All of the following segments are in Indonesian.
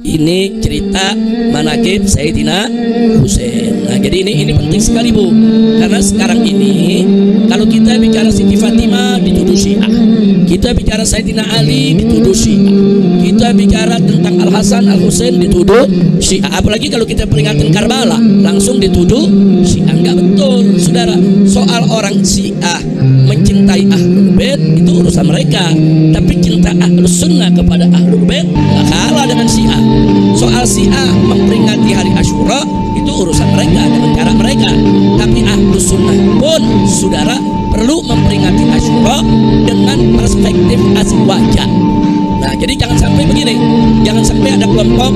Ini cerita manaqib Sayyidina Husain. Nah, jadi ini penting sekali, Bu. Karena sekarang ini kalau kita bicara Siti Fatimah dituduh Syiah. Kita bicara Sayyidina Ali dituduh Syiah. Kita bicara tentang Al Hasan Al Husain dituduh Syiah. Apalagi kalau kita peringatan Karbala langsung dituduh Syiah. Enggak betul, Saudara. Soal orang Syiah mencintai Ahlul Bait itu urusan mereka. Tapi cinta Ahlus Sunnah kepada Ahlul Bait enggak kalah dengan Syiah. Soal Syiah memperingati hari Asyura itu urusan mereka dengan cara mereka. Tapi Ahlus Sunnah pun, Saudara, perlu memperingati Asyura dengan perspektif azwajah. Nah, jadi jangan sampai begini, jangan sampai ada kelompok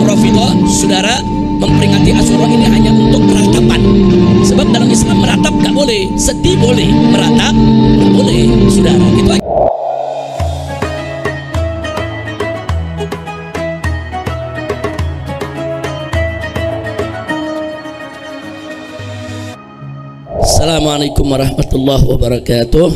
Rafidhah, Saudara, memperingati Asyura ini hanya untuk meratapan. Sebab dalam Islam meratap gak boleh, sedih boleh, meratap gak boleh, Saudara. Itu aja. Assalamualaikum warahmatullahi wabarakatuh.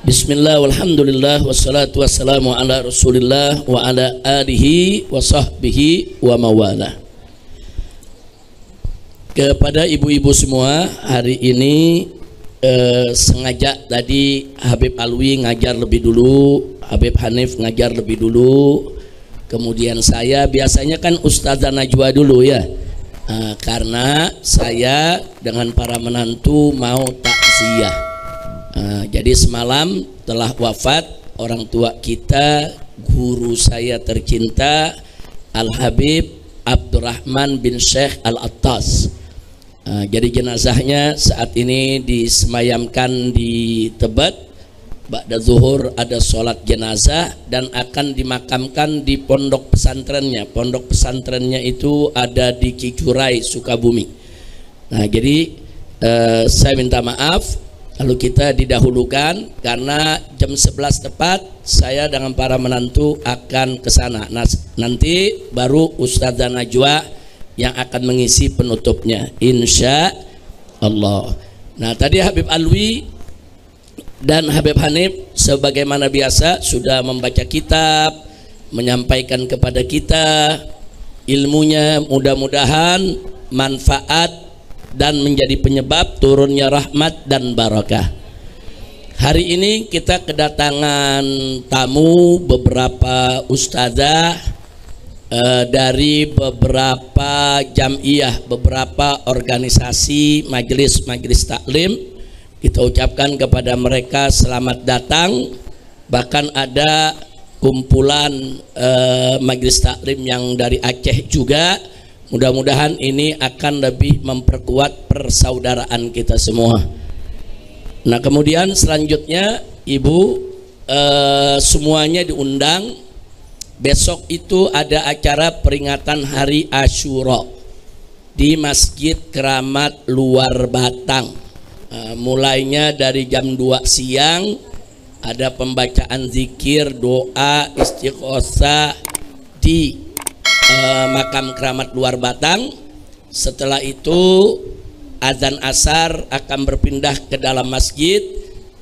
Bismillah walhamdulillah wassalatu wassalamu ala rasulillah wa ala alihi wa sahbihi wa mawala. Kepada ibu-ibu semua, hari ini sengaja tadi Habib Alwi ngajar lebih dulu, Habib Hanif ngajar lebih dulu, kemudian saya biasanya kan Ustazah Najwa dulu ya. Karena saya dengan para menantu mau takziah. Jadi semalam telah wafat orang tua kita, guru saya tercinta Al-Habib Abdurrahman bin Syekh Al-Attas. Jadi jenazahnya saat ini disemayamkan di Tebet. Ba'da zuhur ada sholat jenazah dan akan dimakamkan di pondok pesantrennya. Pondok pesantrennya itu ada di Cicurai, Sukabumi. Nah, jadi saya minta maaf kalau kita didahulukan karena jam 11 tepat saya dengan para menantu akan ke sana. Nah, nanti baru Ustazah Najwa yang akan mengisi penutupnya, insya Allah. Nah, tadi Habib Alwi dan Habib Hanif sebagaimana biasa sudah membaca kitab, menyampaikan kepada kita ilmunya, mudah-mudahan manfaat dan menjadi penyebab turunnya rahmat dan barakah. Hari ini kita kedatangan tamu beberapa ustazah dari beberapa jamiah, beberapa organisasi majelis taklim. Kita ucapkan kepada mereka selamat datang. Bahkan ada kumpulan majelis taklim yang dari Aceh juga. Mudah-mudahan ini akan lebih memperkuat persaudaraan kita semua. Nah, kemudian selanjutnya Ibu semuanya diundang. Besok itu ada acara peringatan hari Asyura di Masjid Keramat Luar Batang. Mulainya dari jam 2 siang ada pembacaan zikir, doa, istighosah di makam Keramat Luar Batang. Setelah itu azan asar akan berpindah ke dalam masjid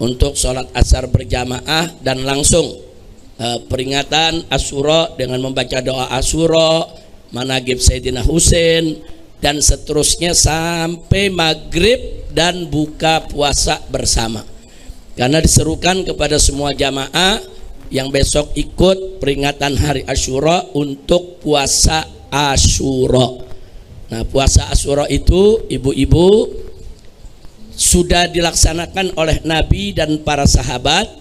untuk sholat asar berjamaah dan langsung peringatan Asyura dengan membaca doa Asyura, manaqib Sayyidina Husain dan seterusnya sampai maghrib dan buka puasa bersama. Karena diserukan kepada semua jamaah yang besok ikut peringatan hari Asyura untuk puasa Asyura. Nah, puasa Asyura itu ibu-ibu sudah dilaksanakan oleh Nabi dan para sahabat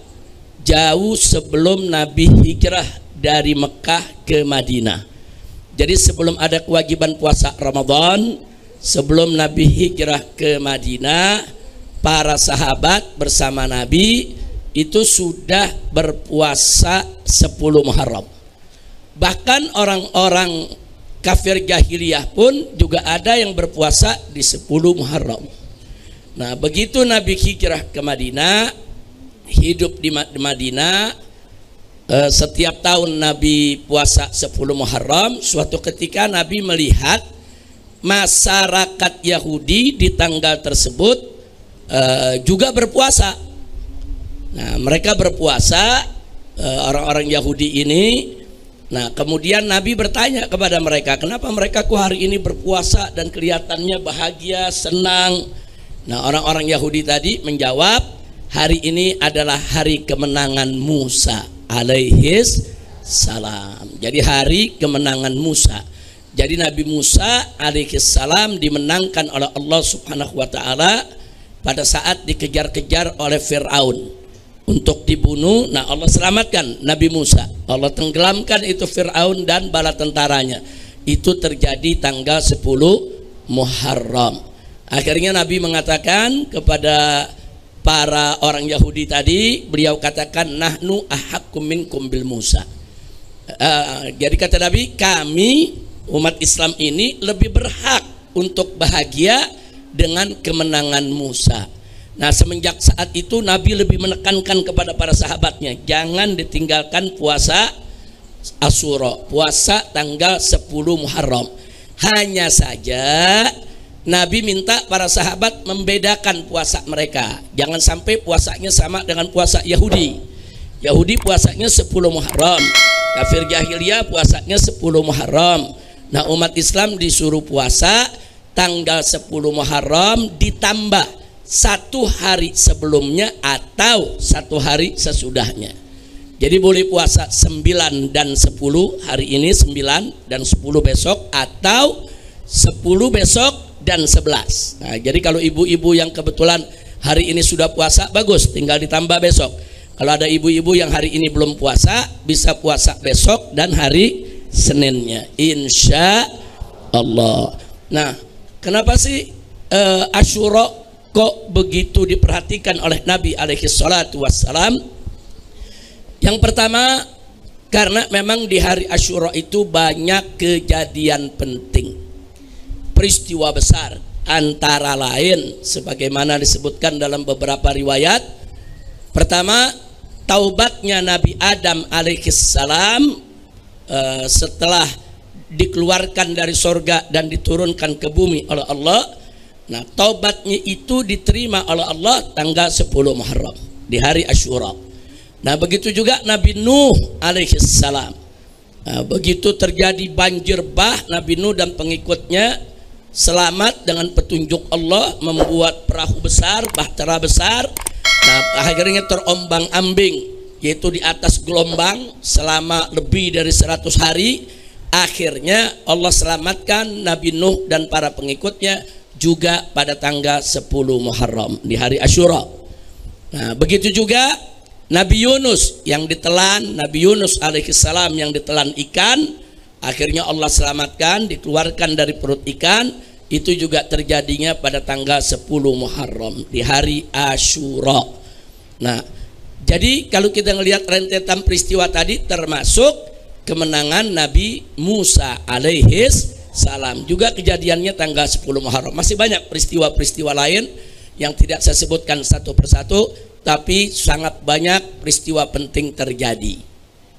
jauh sebelum Nabi hijrah dari Mekah ke Madinah. Jadi sebelum ada kewajiban puasa Ramadan, sebelum Nabi hijrah ke Madinah, para sahabat bersama Nabi itu sudah berpuasa 10 Muharram. Bahkan orang-orang kafir jahiliyah pun juga ada yang berpuasa di 10 Muharram. Nah, begitu Nabi hijrah ke Madinah, hidup di Madinah, setiap tahun Nabi puasa 10 Muharram. Suatu ketika Nabi melihat masyarakat Yahudi di tanggal tersebut juga berpuasa. Nah, mereka berpuasa orang-orang Yahudi ini. Nah, kemudian Nabi bertanya kepada mereka, kenapa mereka kok hari ini berpuasa dan kelihatannya bahagia, senang? Nah, orang-orang Yahudi tadi menjawab, hari ini adalah hari kemenangan Musa alaihis salam. Jadi hari kemenangan Musa. Jadi Nabi Musa alaihis salam dimenangkan oleh Allah Subhanahu wa taala pada saat dikejar-kejar oleh Fir'aun untuk dibunuh. Nah, Allah selamatkan Nabi Musa. Allah tenggelamkan itu Fir'aun dan bala tentaranya. Itu terjadi tanggal 10 Muharram. Akhirnya Nabi mengatakan kepada para orang Yahudi tadi, beliau katakan, nahnu ahakkum minkum bil Musa. Jadi kata Nabi, kami umat Islam ini lebih berhak untuk bahagia dengan kemenangan Musa. Nah, semenjak saat itu Nabi lebih menekankan kepada para sahabatnya, jangan ditinggalkan puasa Asyura, puasa tanggal 10 Muharram. Hanya saja Nabi minta para sahabat membedakan puasa mereka. Jangan sampai puasanya sama dengan puasa Yahudi. Yahudi puasanya 10 Muharram, kafir jahiliyah puasanya 10 Muharram. Nah, umat Islam disuruh puasa tanggal 10 Muharram ditambah 1 hari sebelumnya atau 1 hari sesudahnya. Jadi boleh puasa 9 dan 10, hari ini 9 dan 10 besok, atau 10 besok dan 11. Nah, jadi kalau ibu-ibu yang kebetulan hari ini sudah puasa, bagus, tinggal ditambah besok. Kalau ada ibu-ibu yang hari ini belum puasa, bisa puasa besok dan hari Seninnya, insya Allah. Nah, kenapa sih Asyura kok begitu diperhatikan oleh Nabi alaihi salatu wassalam? Yang pertama, karena memang di hari Asyura itu banyak kejadian penting, peristiwa besar, antara lain sebagaimana disebutkan dalam beberapa riwayat. Pertama, taubatnya Nabi Adam alaihi salam setelah dikeluarkan dari sorga dan diturunkan ke bumi oleh Allah. Nah, taubatnya itu diterima oleh Allah tanggal 10 Muharram di hari Asyura. Nah, begitu juga Nabi Nuh alaihi salam. Nah, begitu terjadi banjir bah, Nabi Nuh dan pengikutnya selamat dengan petunjuk Allah, membuat perahu besar, bahtera besar. Nah, akhirnya terombang-ambing, yaitu di atas gelombang selama lebih dari 100 hari. Akhirnya Allah selamatkan Nabi Nuh dan para pengikutnya juga pada tanggal 10 Muharram di hari Asyura. Nah, begitu juga Nabi Yunus yang ditelan, Nabi Yunus alaihissalam yang ditelan ikan, akhirnya Allah selamatkan, dikeluarkan dari perut ikan. Itu juga terjadinya pada tanggal 10 Muharram di hari Asyura. Nah, jadi kalau kita melihat rentetan peristiwa tadi, termasuk kemenangan Nabi Musa alaihis salam, juga kejadiannya tanggal 10 Muharram. Masih banyak peristiwa-peristiwa lain yang tidak saya sebutkan satu persatu, tapi sangat banyak peristiwa penting terjadi.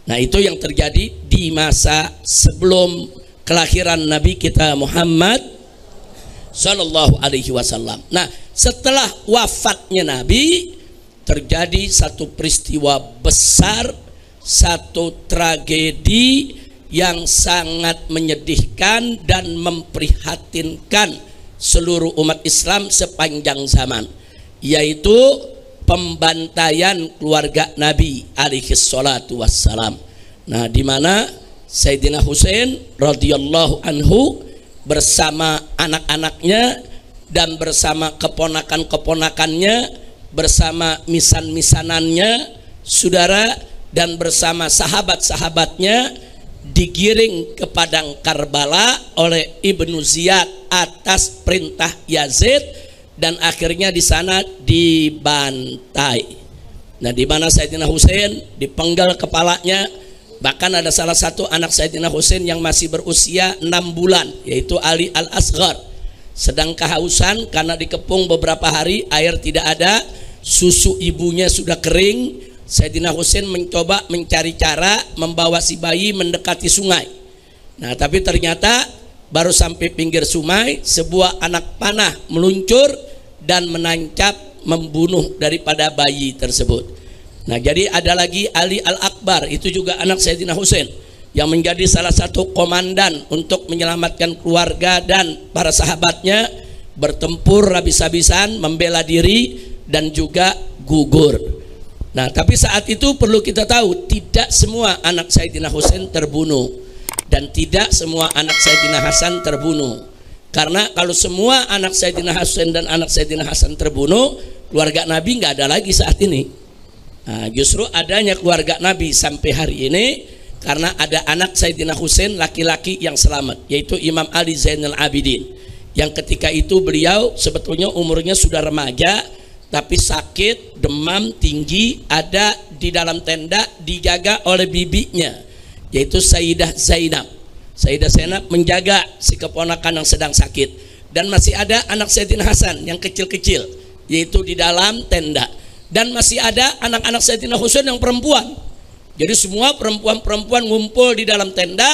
Nah, itu yang terjadi di masa sebelum kelahiran Nabi kita Muhammad Sallallahu Alaihi Wasallam. Nah, setelah wafatnya Nabi, terjadi satu peristiwa besar, satu tragedi yang sangat menyedihkan dan memprihatinkan seluruh umat Islam sepanjang zaman, yaitu pembantaian keluarga Nabi alaihi salatu wassalam. Nah, di mana Sayyidina Husain radhiyallahu anhu bersama anak-anaknya dan bersama keponakan-keponakannya, bersama misan-misanannya, saudara, dan bersama sahabat-sahabatnya digiring ke padang Karbala oleh Ibnu Ziyad atas perintah Yazid, dan akhirnya di sana dibantai. Nah, di mana Sayyidina Husain dipenggal kepalanya. Bahkan ada salah satu anak Sayyidina Husain yang masih berusia 6 bulan, yaitu Ali Al-Asghar, sedang kehausan karena dikepung beberapa hari, air tidak ada, susu ibunya sudah kering. Sayyidina Husain mencoba mencari cara membawa si bayi mendekati sungai. Nah, tapi ternyata baru sampai pinggir sungai, sebuah anak panah meluncur dan menancap membunuh daripada bayi tersebut. Nah, jadi ada lagi Ali Al-Akbar, itu juga anak Sayyidina Husain yang menjadi salah satu komandan untuk menyelamatkan keluarga dan para sahabatnya, bertempur habis-habisan, membela diri dan juga gugur. Nah, tapi saat itu perlu kita tahu, tidak semua anak Sayyidina Husain terbunuh dan tidak semua anak Sayyidina Hasan terbunuh. Karena kalau semua anak Sayyidina Husain dan anak Sayyidina Hasan terbunuh, keluarga Nabi nggak ada lagi saat ini. Nah, justru adanya keluarga Nabi sampai hari ini karena ada anak Sayyidina Husain laki-laki yang selamat, yaitu Imam Ali Zainal Abidin, yang ketika itu beliau sebetulnya umurnya sudah remaja, tapi sakit, demam tinggi, ada di dalam tenda dijaga oleh bibinya, yaitu Sayyidah Zainab. Sayyidah Zainab menjaga si keponakan yang sedang sakit, dan masih ada anak Sayyidina Hasan yang kecil-kecil, yaitu di dalam tenda, dan masih ada anak-anak Sayyidina Husain yang perempuan. Jadi semua perempuan-perempuan ngumpul di dalam tenda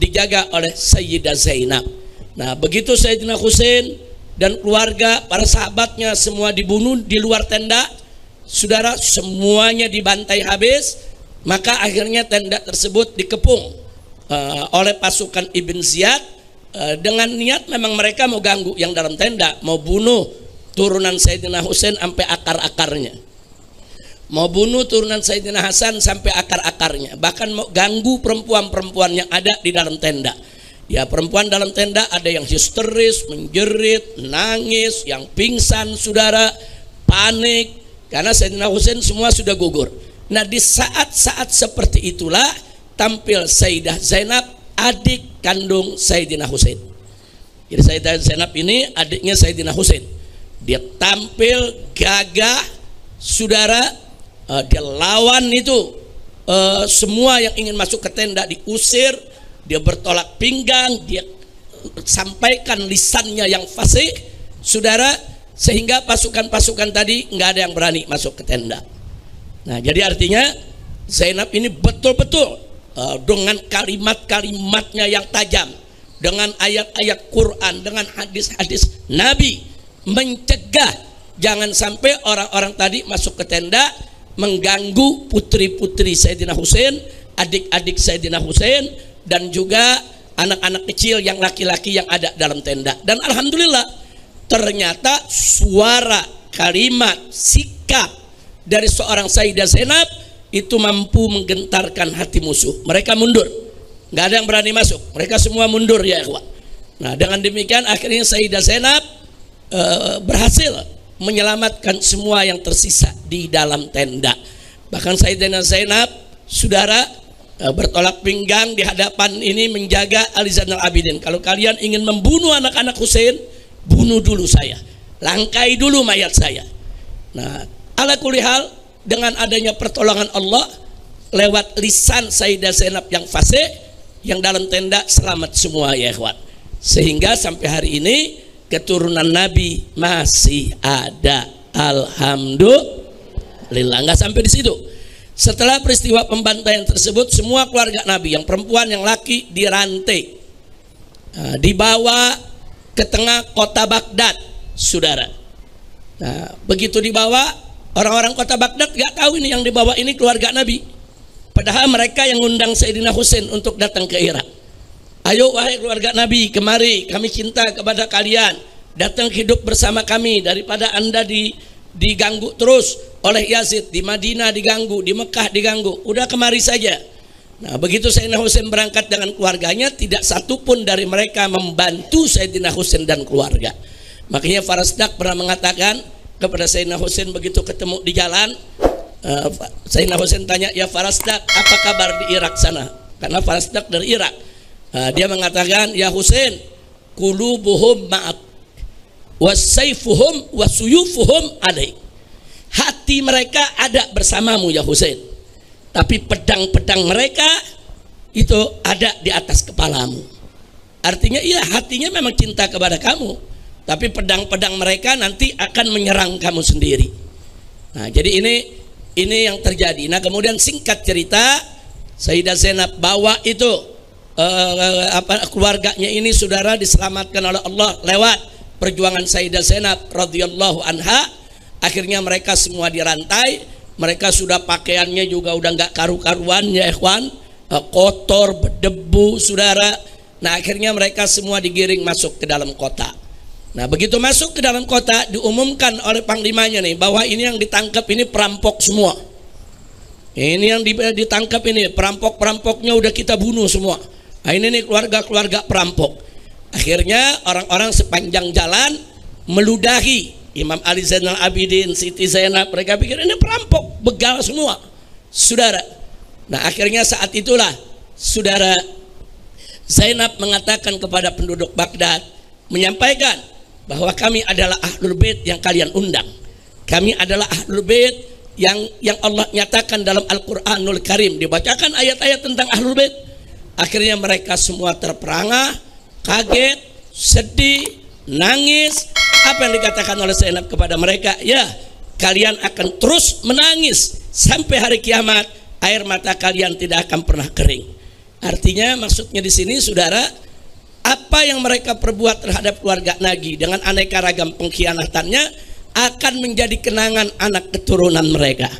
dijaga oleh Sayyidah Zainab. Nah, begitu Sayyidina Husain dan keluarga, para sahabatnya semua dibunuh di luar tenda, saudara, semuanya dibantai habis. Maka akhirnya tenda tersebut dikepung oleh pasukan Ibn Ziyad dengan niat memang mereka mau ganggu yang dalam tenda, mau bunuh turunan Sayyidina Husain sampai akar-akarnya, mau bunuh turunan Sayyidina Hasan sampai akar-akarnya, bahkan mau ganggu perempuan-perempuan yang ada di dalam tenda. Ya, perempuan dalam tenda ada yang histeris, menjerit, nangis, yang pingsan, saudara, panik karena Sayyidina Husain semua sudah gugur. Nah, di saat-saat seperti itulah tampil Sayyidah Zainab, adik kandung Sayyidina Husain. Jadi Sayyidah Zainab ini adiknya Sayyidina Husain. Dia tampil gagah, saudara, dia lawan itu semua yang ingin masuk ke tenda, diusir. Dia bertolak pinggang, dia sampaikan lisannya yang fasih, saudara, sehingga pasukan-pasukan tadi nggak ada yang berani masuk ke tenda. Nah, jadi artinya Zainab ini betul-betul dengan kalimat-kalimatnya yang tajam, dengan ayat-ayat Quran, dengan hadis-hadis Nabi, mencegah jangan sampai orang-orang tadi masuk ke tenda mengganggu putri-putri Sayyidina Husain, adik-adik Sayyidina Husain, dan juga anak-anak kecil yang laki-laki yang ada dalam tenda. Dan alhamdulillah ternyata suara, kalimat, sikap dari seorang Sayyidah Zainab itu mampu menggentarkan hati musuh. Mereka mundur, nggak ada yang berani masuk, mereka semua mundur, ya ikhwan. Nah, dengan demikian akhirnya Sayyidah Zainab berhasil menyelamatkan semua yang tersisa di dalam tenda. Bahkan Sayyidah Zainab, saudara, bertolak pinggang di hadapan ini menjaga Ali Zainal Abidin. Kalau kalian ingin membunuh anak-anak Husain, bunuh dulu saya, langkai dulu mayat saya. Nah, ala kulli hal, dengan adanya pertolongan Allah lewat lisan Sayyidah Zainab yang fasih, yang dalam tenda selamat semua, ya ikhwan. Sehingga sampai hari ini keturunan Nabi masih ada, alhamdulillah. Nggak sampai di situ. Setelah peristiwa pembantaian tersebut, semua keluarga Nabi, yang perempuan yang laki, dirantai, dibawa ke tengah kota Baghdad, saudara. Nah, begitu dibawa, orang-orang kota Baghdad gak tahu ini yang dibawa ini keluarga Nabi, padahal mereka yang ngundang Sayyidina Husain untuk datang ke Irak. Ayo wahai keluarga Nabi, kemari, kami cinta kepada kalian, datang hidup bersama kami daripada anda diganggu terus oleh Yazid, di Madinah diganggu, di Mekah diganggu, udah kemari saja. Nah, begitu Sayyidina Husain berangkat dengan keluarganya, tidak satupun dari mereka membantu Sayyidina Husain dan keluarga. Makanya Farasdak pernah mengatakan kepada Sayyidina Husain begitu ketemu di jalan, Sayyidina Husain tanya, ya Farasdak, apa kabar di Irak sana? Karena Farasdak dari Irak. Dia mengatakan, ya Husain, qulubuhum ma'ak wasayfuhum wasuyufuhum alaik. Hati mereka ada bersamamu ya Husain, tapi pedang-pedang mereka itu ada di atas kepalamu. Artinya iya, hatinya memang cinta kepada kamu, tapi pedang-pedang mereka nanti akan menyerang kamu sendiri. Nah, jadi ini yang terjadi. Nah, kemudian singkat cerita, Sayyidah Zainab bawa itu keluarganya ini, saudara, diselamatkan oleh Allah lewat perjuangan Sayyidah Zainab radhiyallahu anha. Akhirnya mereka semua dirantai, mereka sudah pakaiannya juga udah nggak karu-karuan ya ikhwan, kotor, berdebu saudara. Nah akhirnya mereka semua digiring masuk ke dalam kota. Nah begitu masuk ke dalam kota diumumkan oleh panglimanya nih bahwa ini yang ditangkap ini perampok semua. Ini yang ditangkap ini perampok-perampoknya udah kita bunuh semua. Nah ini nih keluarga-keluarga perampok. Akhirnya orang-orang sepanjang jalan meludahi Imam Ali Zainal Abidin, Siti Zainab. Mereka pikir ini perampok, begal semua saudara. Nah akhirnya saat itulah saudara Zainab mengatakan kepada penduduk Baghdad, menyampaikan bahwa kami adalah Ahlul Bait yang kalian undang. Kami adalah Ahlul Bait yang Allah nyatakan dalam Al-Quranul Karim. Dibacakan ayat-ayat tentang Ahlul Bait. Akhirnya mereka semua terperangah, kaget, sedih, nangis. Apa yang dikatakan oleh Zainab kepada mereka? Ya, kalian akan terus menangis sampai hari kiamat. Air mata kalian tidak akan pernah kering. Artinya maksudnya di sini saudara, apa yang mereka perbuat terhadap keluarga Nagi dengan aneka ragam pengkhianatannya akan menjadi kenangan anak keturunan mereka.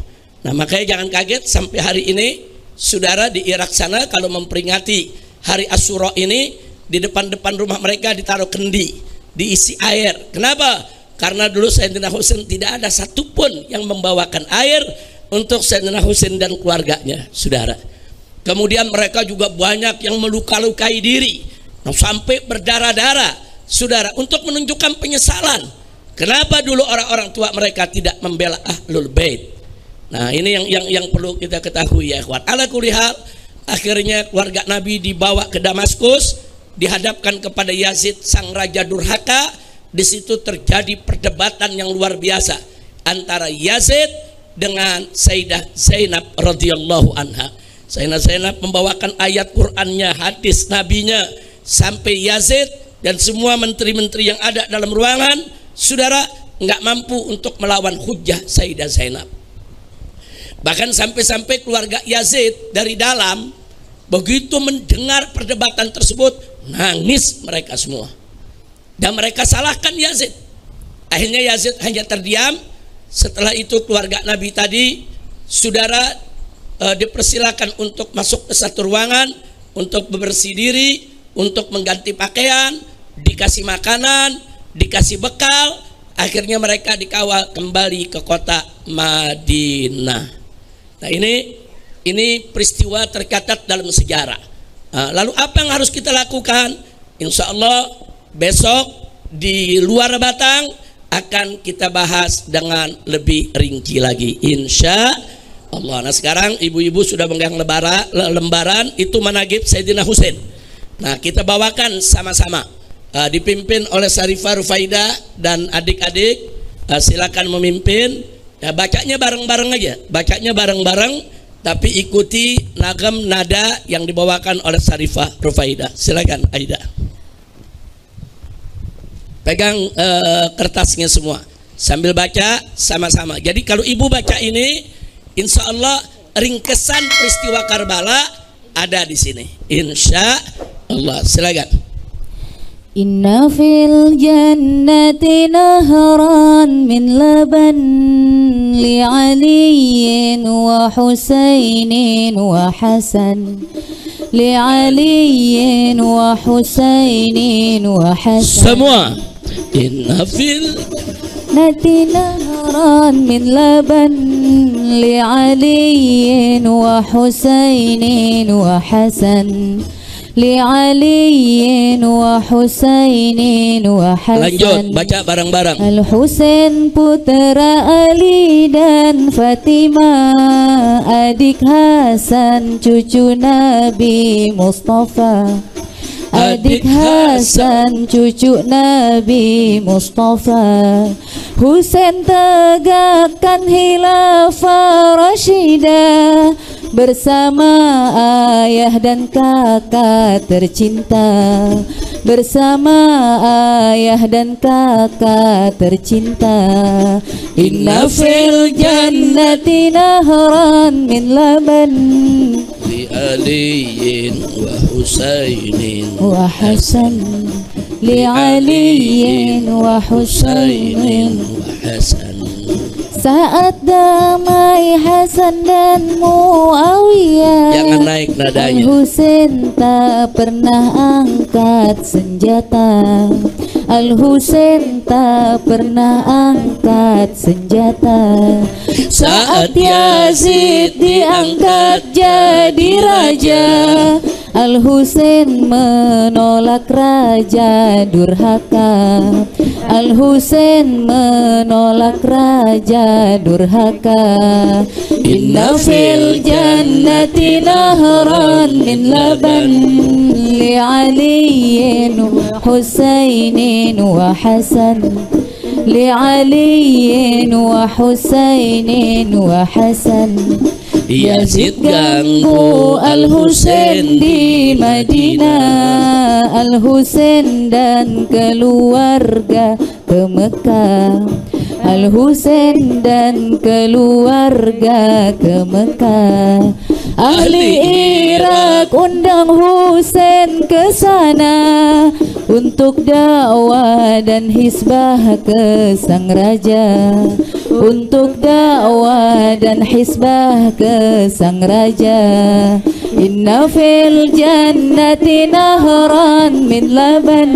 Nah makanya jangan kaget sampai hari ini saudara di Irak sana kalau memperingati hari Asyura ini di depan-depan rumah mereka ditaruh kendi, diisi air. Kenapa? Karena dulu Sayyidina Husain tidak ada satupun yang membawakan air untuk Sayyidina Husain dan keluarganya saudara. Kemudian mereka juga banyak yang meluka-lukai diri, sampai berdarah-darah saudara, untuk menunjukkan penyesalan. Kenapa dulu orang-orang tua mereka tidak membela Ahlul Bait. Nah ini yang perlu kita ketahui ya ikhwan. Ala kulli hal, akhirnya keluarga Nabi dibawa ke Damaskus, dihadapkan kepada Yazid sang raja durhaka. Di situ terjadi perdebatan yang luar biasa antara Yazid dengan Sayyidah Zainab radhiyallahu anha. Sayyidah Zainab membawakan ayat Qur'annya, hadis nabinya, sampai Yazid dan semua menteri-menteri yang ada dalam ruangan saudara nggak mampu untuk melawan hujjah Sayyidah Zainab. Bahkan sampai-sampai keluarga Yazid dari dalam begitu mendengar perdebatan tersebut, nangis mereka semua dan mereka salahkan Yazid. Akhirnya Yazid hanya terdiam. Setelah itu keluarga Nabi tadi saudara dipersilakan untuk masuk ke satu ruangan untuk bebersih diri, untuk mengganti pakaian, dikasih makanan, dikasih bekal. Akhirnya mereka dikawal kembali ke kota Madinah. Nah ini peristiwa tercatat dalam sejarah. Lalu apa yang harus kita lakukan? Insya Allah besok di luar Batang akan kita bahas dengan lebih rinci lagi insya Allah. Nah sekarang ibu-ibu sudah memegang lembaran itu manaqib Sayyidina Husain. Nah kita bawakan sama-sama, dipimpin oleh Syarifah Rufaida dan adik-adik. Silakan memimpin. Ya, bacanya bareng-bareng aja, bacanya bareng-bareng, tapi ikuti nagam nada yang dibawakan oleh Syarifah Rufaida. Silakan Aida. Pegang kertasnya semua sambil baca sama-sama. Jadi kalau ibu baca ini, insya Allah ringkesan peristiwa Karbala ada di sini. Insya Allah. Silakan. Inna fil jannati nahran min laban li aliyin wa husainin wa hasan li aliyin wa husainin wa hasan. Semua. Inna fil jannati nahran min laban li aliyin wa husainin wa hasan li aliyin wa husainin wa hasan. Lanjut baca bareng-bareng. Al-Husain putra Ali dan Fatimah, adik Hasan cucu Nabi Mustafa. Adik Hasan cucu Nabi Mustafa. Husain tegakkan khilafah Rashidah bersama ayah dan kakak tercinta. Bersama ayah dan kakak tercinta. Inna fil jannati nahran min laban li aliyin wa husainin wa hasan li aliyin wa husainin wa hasan. Saat damai Hasan dan Muawiyah, Jangan naik nadanya. Al-Husain tak pernah angkat senjata. Al-Husain tak pernah angkat senjata. Saat Yazid diangkat jadi raja, Al-Husain menolak raja durhaka. Al-Husain menolak raja durhaka. Inna fil jannati nahran min laban li aliyin wa Husainin wa Hasan. Li aliyin wa Husainin wa Hasan. Yazid ganggu Al-Husain di Madinah. Al-Husain dan keluarga ke Mekah. Al-Husain dan keluarga ke Mekah. Ahli Irak undang Husain ke sana untuk dakwah dan hisbah ke sang raja. Untuk dakwah dan hisbah ke sang raja. Inna fil jannati nahran min laban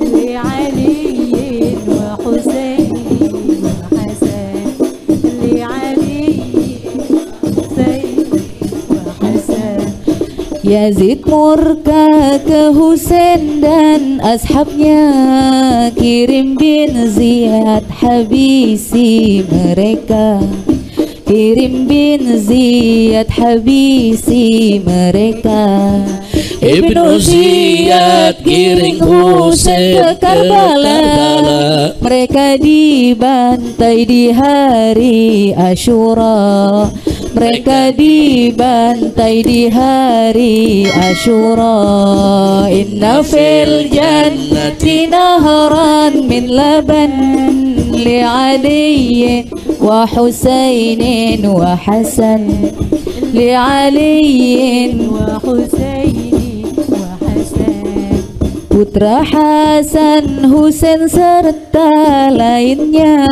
li aliyin wa Husainin wa Hasan. Li aliyin wa Hasan. Yazid murka ke Husain dan ashabnya, kirim bin Ziyad habisi mereka. Kirim bin Ziyad habisi mereka. Ibnu Ziyad kirim Husain ke Karbala. Mereka dibantai di hari Asyura. Mereka dibantai di hari Asyura. Inna fil jannati nahran min laban li aliyin wa Husainin wa Hasan. Li aliyin wa Husainin wa Hasan. Putra Hasan, Husain serta lainnya,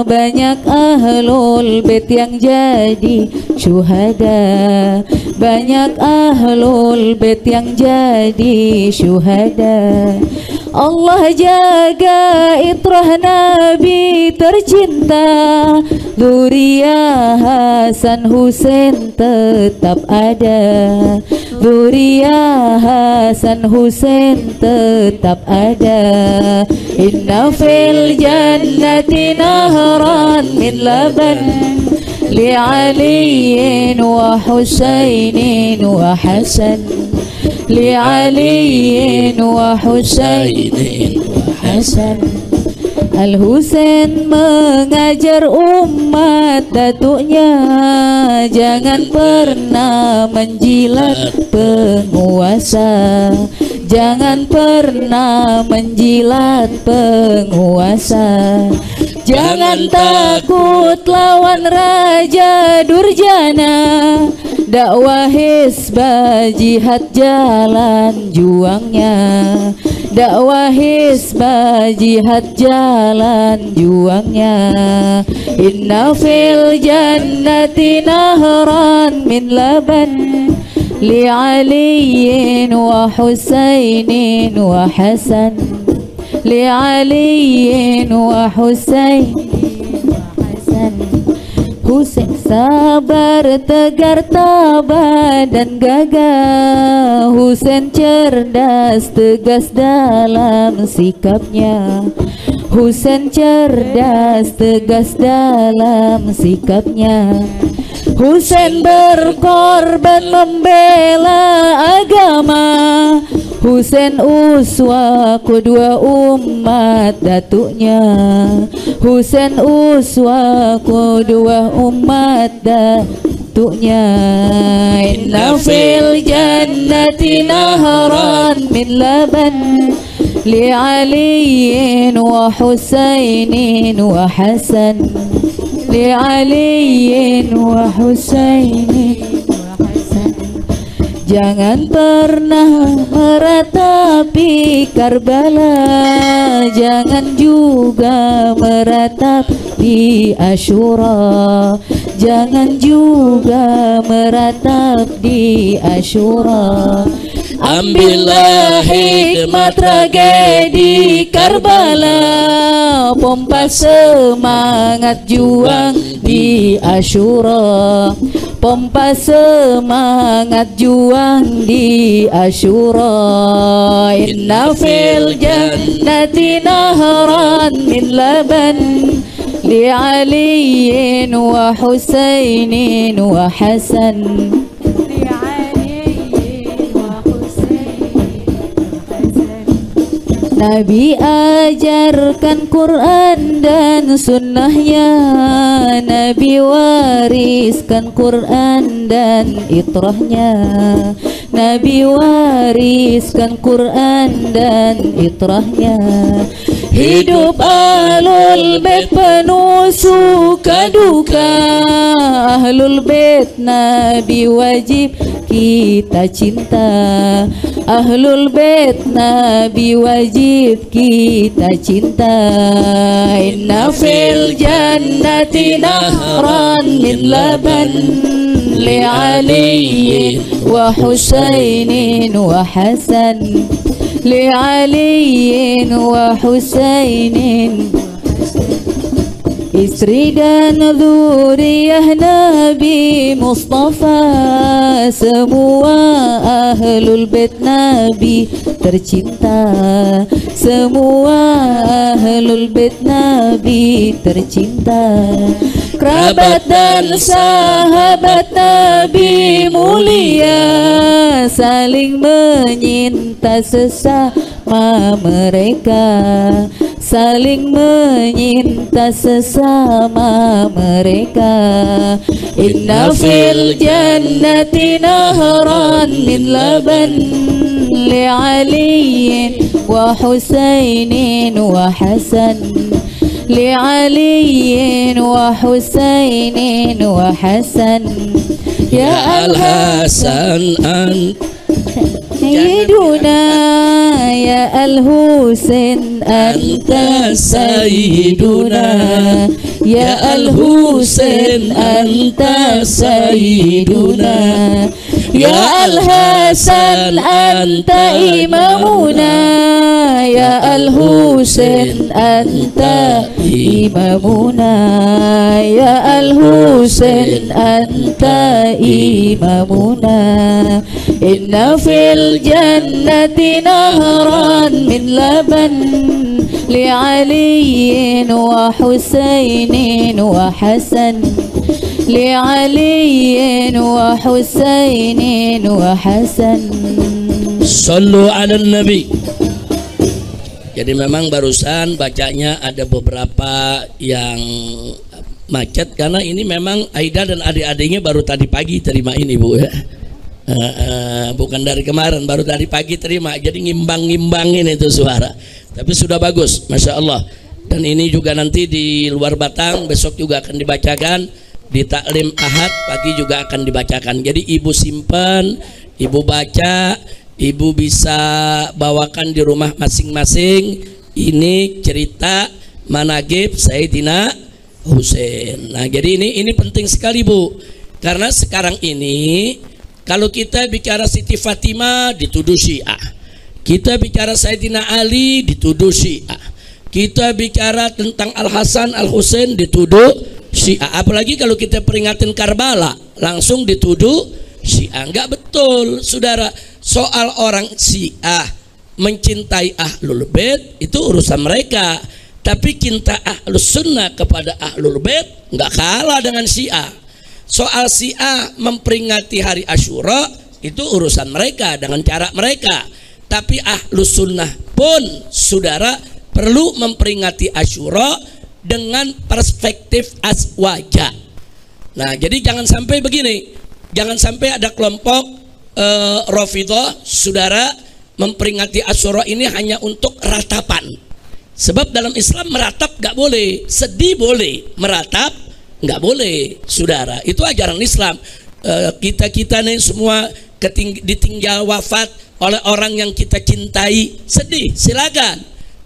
banyak ahlul bait yang jadi syuhada. Banyak ahlul bait yang jadi syuhada. Allah jaga itrah Nabi tercinta. Dzurriyyah Hasan Husain tetap ada. Dzurriyyah Hasan Husain tetap ada. Inna fil jannati nahran min laban li aliyin wa Husainin wa Hasan. Li aliyin wa Husainin wa Hasan. Al-Husain mengajar umat datuknya, jangan pernah menjilat penguasa. Jangan pernah menjilat penguasa. Jangan takut lawan Raja Durjana. Dakwah hisbah jihad jalan juangnya. Dakwah hisbah jihad jalan juangnya. Inna fil jannati nahran min laban li aliyin wa Husainin wa Hasan. Li aliyin wa Husainin wa Hasan. Husain sabar, tegar, tabah dan gagah. Husain cerdas, tegas dalam sikapnya. Husain cerdas, tegas dalam sikapnya. Husain berkorban membela agama. Husain uswa kedua umat datuknya. Husain uswa kedua umat datuknya. Inna fil jannati nahran min laban li aliyin wa Husainin wa Hasan. Li aliyin wa Husainin wa Hasan. Jangan pernah meratapi Karbala. Jangan juga meratapi di Asyura, jangan juga meratap di Asyura. Ambillah hikmah tragedi Karbala, pompa semangat juang di Asyura, pompa semangat juang di Asyura. Inna fil jannati nahran min laban li aliyin wa husainin wa hasan. Nabi ajarkan Quran dan sunnahnya, Nabi wariskan Quran dan itrahnya, Nabi wariskan Quran dan itrahnya. Hidup Ahlul Bait penuh suka duka, Ahlul Bait Nabi wajib kita cinta, Ahlul Bait Nabi wajib kita cinta. Inna fil jannati nahran min laban li aliyin wa husainin wa hasan, li aliyin wa husainin. Istri dan dzurriyyah Nabi Mustafa, semua Ahlul Bait Nabi tercinta, semua Ahlul Bait Nabi tercinta. Kerabat dan sahabat Nabi mulia, saling menyinta sesama mereka, saling menyinta sesama mereka. Inna fil jannati nahran min laban li aliyin wa husainin wa hasan, li aliyin wa husainin wa hasan. Ya Al-Hasan Sayyiduna, ya Al-Husain anta Sayyiduna, ya Al-Husain anta Sayyiduna, ya Al-Hasan anta imamuna, ya Al-Husain anta imamuna, ya Al-Husain anta imamuna. Inna fil jannati nahran min laban li aliyin wa husainin wa hasan, li aliyin wa husainin wa hasan. Sallu ala nabi. Jadi memang barusan bacanya ada beberapa yang macet karena ini memang Aida dan adik-adiknya baru tadi pagi terima ini Bu ya. Bukan dari kemarin, baru tadi pagi terima, jadi ngimbang-ngimbangin itu suara, tapi sudah bagus, Masya Allah. Dan ini juga nanti di luar Batang besok juga akan dibacakan, di taklim Ahad pagi juga akan dibacakan. Jadi ibu simpan, ibu baca, ibu bisa bawakan di rumah masing-masing. Ini cerita manaqib Sayyidina Husain. Nah jadi ini penting sekali Bu, karena sekarang ini kalau kita bicara Siti Fatimah dituduh Syiah, kita bicara Sayyidina Ali dituduh Syiah, kita bicara tentang Al-Hasan Al-Husain dituduh Syiah, apalagi kalau kita peringatin Karbala langsung dituduh Syiah. Enggak betul saudara. Soal orang Syiah mencintai Ahlul Bait itu urusan mereka, tapi cinta Ahlus Sunnah kepada Ahlul Bait enggak kalah dengan Syiah. Soal Syiah memperingati hari Asyura itu urusan mereka dengan cara mereka, tapi Ahlus Sunnah pun saudara perlu memperingati Asyura dengan perspektif aswaja. Nah jadi jangan sampai begini, jangan sampai ada kelompok Rafidhah saudara memperingati Asyura ini hanya untuk ratapan. Sebab dalam Islam meratap gak boleh, sedih boleh, meratap nggak boleh saudara. Itu ajaran Islam. Kita nih semua ditinggal wafat oleh orang yang kita cintai, sedih silakan,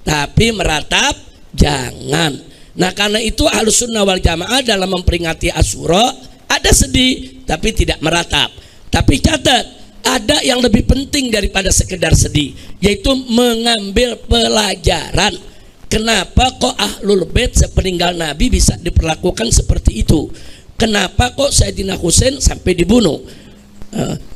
tapi meratap jangan. Nah karena itu Ahlus Sunnah wal Jamaah dalam memperingati Asyura ada sedih tapi tidak meratap. Tapi catat, ada yang lebih penting daripada sekedar sedih, yaitu mengambil pelajaran. Kenapa kok Ahlul Bait sepeninggal Nabi bisa diperlakukan seperti itu? Kenapa kok Sayyidina Husain sampai dibunuh?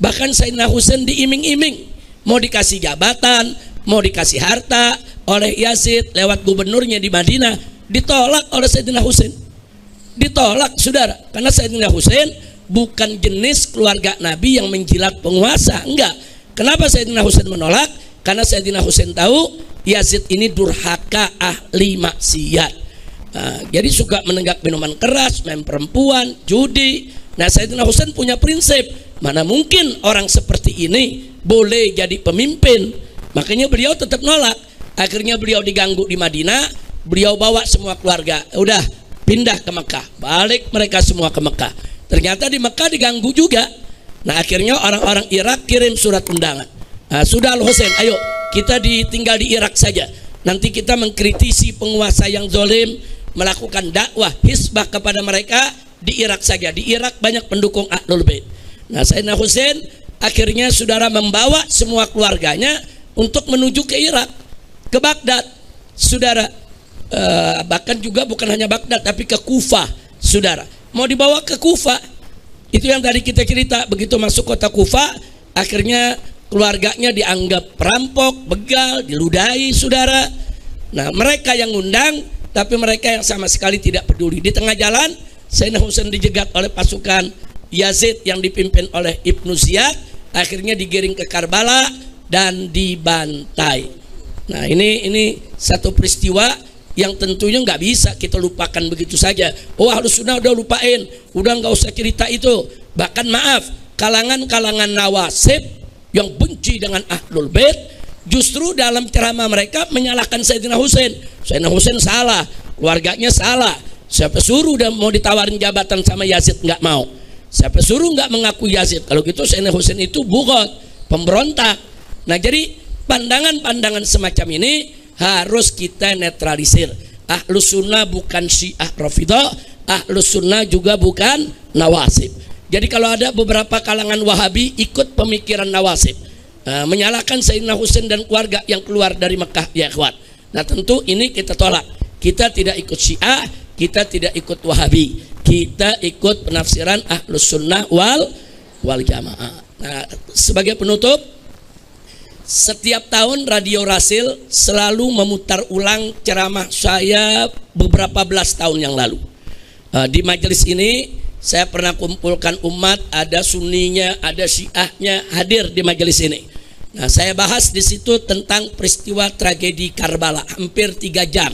Bahkan Sayyidina Husain diiming-iming, mau dikasih jabatan, mau dikasih harta oleh Yazid lewat gubernurnya di Madinah, ditolak oleh Sayyidina Husain. Ditolak saudara, karena Sayyidina Husain bukan jenis keluarga Nabi yang menjilat penguasa, enggak. Kenapa Sayyidina Husain menolak? Karena Sayyidina Husain tahu Yazid ini durhaka, ahli maksiat. Jadi suka menenggak minuman keras, main perempuan, judi. Nah Sayyidina Husain punya prinsip, mana mungkin orang seperti ini boleh jadi pemimpin. Makanya beliau tetap nolak. Akhirnya beliau diganggu di Madinah, beliau bawa semua keluarga, udah pindah ke Mekah, balik mereka semua ke Mekah. Ternyata di Mekah diganggu juga. Nah akhirnya orang-orang Irak kirim surat undangan. Sudah Al-Husain, ayo kita tinggal di Irak saja. Nanti kita mengkritisi penguasa yang zalim, melakukan dakwah hisbah kepada mereka di Irak saja. Di Irak banyak pendukung Ahlul Bait. Nah Sayyidina Husain akhirnya saudara membawa semua keluarganya untuk menuju ke Irak, ke Baghdad saudara. Bahkan juga bukan hanya Baghdad tapi ke Kufah saudara. Mau dibawa ke Kufah, itu yang tadi kita cerita. Begitu masuk kota Kufah, akhirnya keluarganya dianggap perampok, begal, diludahi saudara. Nah mereka yang ngundang, tapi mereka yang sama sekali tidak peduli. Di tengah jalan Sayyidina Husain dijegat oleh pasukan Yazid yang dipimpin oleh Ibnu Ziyad, akhirnya digiring ke Karbala dan dibantai. Nah ini satu peristiwa yang tentunya nggak bisa kita lupakan begitu saja. Oh Ahlus Sunnah udah lupain, udah nggak usah cerita itu. Bahkan maaf, kalangan-kalangan nawasib yang benci dengan Ahlul Bait justru dalam ceramah mereka menyalahkan Sayyidina Husain. Sayyidina Husain salah, keluarganya salah. Siapa suruh udah mau ditawarin jabatan sama Yazid nggak mau? Siapa suruh nggak mengaku Yazid? Kalau gitu Sayyidina Husain itu bugot, pemberontak. Nah jadi pandangan-pandangan semacam ini harus kita netralisir. Ahlus Sunnah bukan Syiah Rafidhah, Ahlus Sunnah juga bukan Nawasib. Jadi kalau ada beberapa kalangan Wahabi ikut pemikiran Nawasib, menyalahkan Sayyidina Husain dan keluarga yang keluar dari Mekah, ya ikhwan. Nah tentu ini kita tolak. Kita tidak ikut Syiah, kita tidak ikut Wahabi, kita ikut penafsiran Ahlus Sunnah wal Jamaah. Nah sebagai penutup, setiap tahun Radio Rasil selalu memutar ulang ceramah saya beberapa belas tahun yang lalu. Di majelis ini saya pernah kumpulkan umat, ada Sunninya, ada Syiahnya hadir di majelis ini. Nah, saya bahas di situ tentang peristiwa tragedi Karbala hampir 3 jam.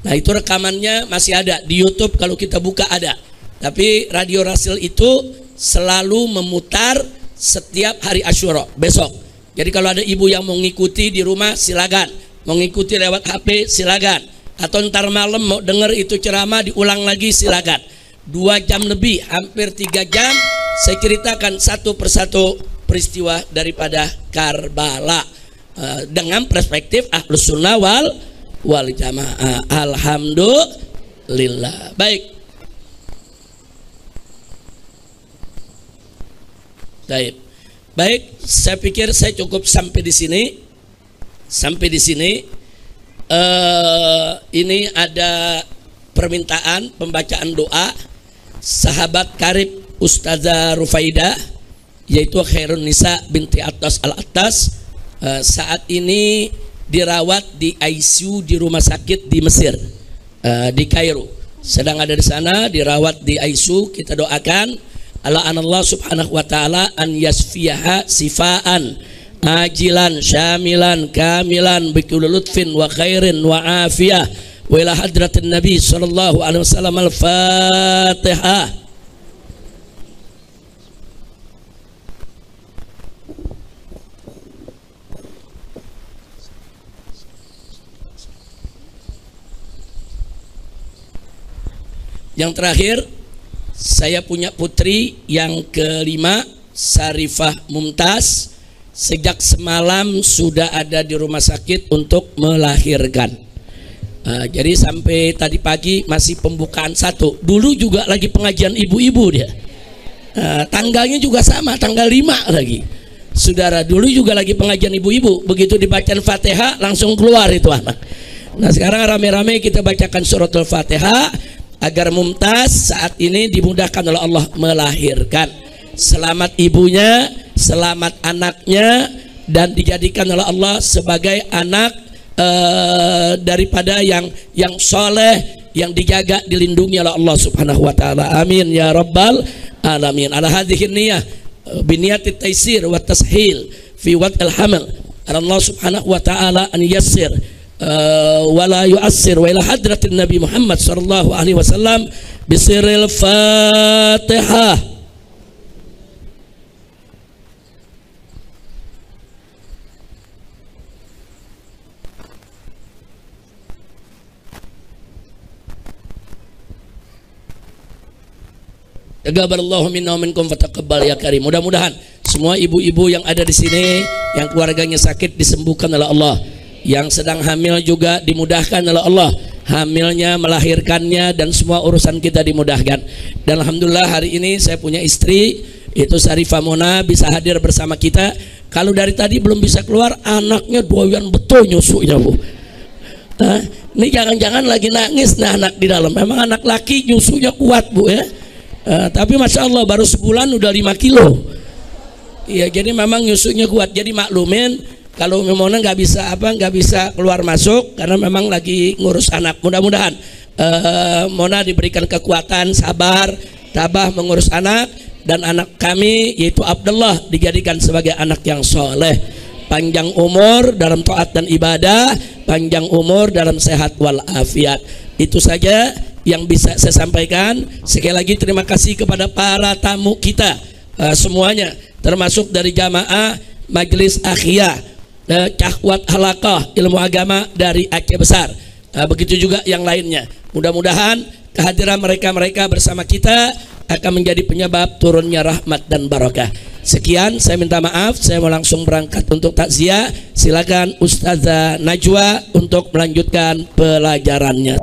Nah, itu rekamannya masih ada di YouTube, kalau kita buka ada. Tapi Radio Rasil itu selalu memutar setiap hari Asyura besok. Jadi kalau ada ibu yang mau ngikuti di rumah silakan, mau ngikuti lewat HP silakan, atau ntar malam mau dengar itu ceramah diulang lagi silakan. 2 jam lebih, hampir 3 jam saya ceritakan satu persatu peristiwa daripada Karbala dengan perspektif Ahlus Sunnah wal Jamaah. Alhamdulillah. Baik. Baik, saya pikir saya cukup sampai di sini. Sampai di sini. Ini ada permintaan pembacaan doa sahabat karib Ustazah Rufaidah, yaitu Khairun Nisa binti Attas Al-Attas. Saat ini dirawat di ICU di rumah sakit di Mesir, di Kairo. Sedang ada di sana dirawat di ICU. Kita doakan Allah subhanahu wa ta'ala an yasfiyaha sifaan ajilan syamilan kamilan bikulli lutfin wa khairin wa afiyah wa ila hadratin nabi sallallahu alaihi wasallam. Al-Fatihah. Yang terakhir, saya punya putri yang kelima, Sarifah Mumtaz. Sejak semalam sudah ada di rumah sakit untuk melahirkan. Jadi sampai tadi pagi masih pembukaan 1. Dulu juga lagi pengajian ibu-ibu dia. Tanggalnya juga sama, tanggal 5 lagi. Saudara, dulu juga lagi pengajian ibu-ibu. Begitu dibacakan Fatihah langsung keluar itu anak. Nah sekarang rame-rame kita bacakan suratul Fatihah agar Mumtaz saat ini dimudahkan oleh Allah melahirkan. Selamat ibunya, selamat anaknya, dan dijadikan oleh Allah sebagai anak daripada yang soleh, yang dijaga, dilindungi oleh Allah Subhanahu wa taala. Amin ya rabbal alamin. Ala hadhihi niyyah biniyati taysir wa tashil fi wad'il hamal. Allah Subhanahu wa taala an yassir wa la yu'assir wa ila hadratin Nabi Muhammad sallallahu alaihi wasallam bisirril Fatihah. Taqabbalallahu minna wa minkum fataqabbal ya karim. Mudah-mudahan semua ibu-ibu yang ada di sini yang keluarganya sakit disembuhkan oleh Allah, yang sedang hamil juga dimudahkan oleh Allah, hamilnya, melahirkannya, dan semua urusan kita dimudahkan. Dan alhamdulillah hari ini saya punya istri, itu Syarifah Mona, bisa hadir bersama kita. Kalau dari tadi belum bisa keluar, anaknya doyan betul nyusunya Bu. Ini jangan-jangan lagi nangis nah anak di dalam. Memang anak laki nyusunya kuat Bu ya. Tapi masya Allah baru sebulan udah 5 kilo. Iya, jadi memang nyusunya kuat. Jadi maklumin kalau Mona nggak bisa keluar masuk karena memang lagi ngurus anak. Mudah-mudahan Mona diberikan kekuatan, sabar, tabah mengurus anak, dan anak kami yaitu Abdullah dijadikan sebagai anak yang soleh, panjang umur dalam taat dan ibadah, panjang umur dalam sehat walafiat. Itu saja yang bisa saya sampaikan. Sekali lagi terima kasih kepada para tamu kita semuanya, termasuk dari jamaah Majelis Akhiyah, Cahwat Halaqah Ilmu Agama dari Aceh Besar, begitu juga yang lainnya. Mudah-mudahan kehadiran mereka bersama kita akan menjadi penyebab turunnya rahmat dan barakah. Sekian, saya minta maaf, saya mau langsung berangkat untuk takziah. Silakan Ustazah Najwa untuk melanjutkan pelajarannya.